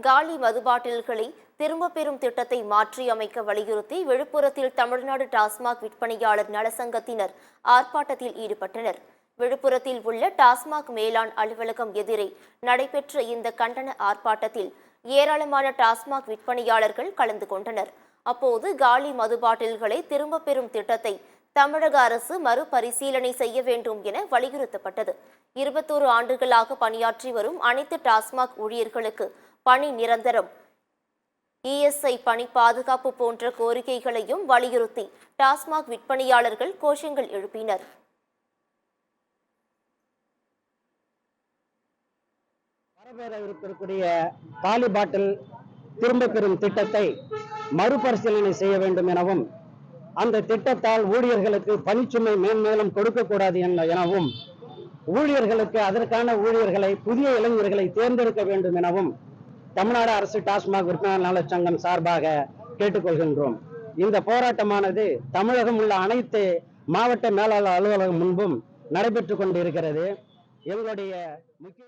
காலி மது பாட்டில்களை திரும்ப பெறும் திட்டத்தை மாற்றி அமைக்க வலியுறுத்தி விழுப்புரத்தில் தமிழ்நாடு டாஸ்மாக் விற்பனையாளர் நலசங்கத்தினர் ஆர்ப்பாட்டத்தில் ஈடுபட்டனர். விழுப்புரத்தில் உள்ள டாஸ்மாக் மேலாண் அலுவலகம் எதிரே நடைபெற்ற இந்த கண்டன ஆர்ப்பாட்டத்தில் ஏராளமான டாஸ்மாக் விற்பனையாளர்கள் கலந்து கொண்டனர். அப்போது காலி மது பாட்டில்களை திரும்ப பெறும் திட்டத்தை தமிழக அரசு மறுபரிசீலனை செய்ய வேண்டும் என வலியுறுத்தப்பட்டது. 21 ஆண்டுகளாக பணியாற்றி வரும் அனைத்து டாஸ்மாக் ஊழியர்களுக்கு பணி நிரந்தரம், இஎஸ்ஐ பணி பாதுகாப்பு போன்ற கோரிக்கைகளையும் வலியுறுத்தி டாஸ்மாக் விற்பனையாளர்கள் கோஷங்கள் எழுப்பினர். வரவேற்கக்கூடிய காலி பாட்டில் திரும்ப பெறும் திட்டத்தை மறுபரிசீலனை செய்ய வேண்டும் எனவும், அந்த திட்டத்தால் ஊழியர்களுக்கு பணிச்சுமை மேன்மேலும் கொடுக்கக்கூடாது எனவும், ஊழியர்களுக்கு அதற்கான ஊழியர்களை புதிய இளைஞர்களை தேர்ந்தெடுக்க வேண்டும் எனவும் தமிழ்நாடு அரசு டாஸ்மாக் விற்பனையாளர் நலச் சங்கம் சார்பாக கேட்டுக்கொள்கின்றோம். இந்த போராட்டமானது தமிழகம் உள்ள அனைத்து மாவட்ட மேலாளர் அலுவலகம் முன்பும் நடைபெற்றுக் கொண்டிருக்கிறது. எங்களுடைய முக்கிய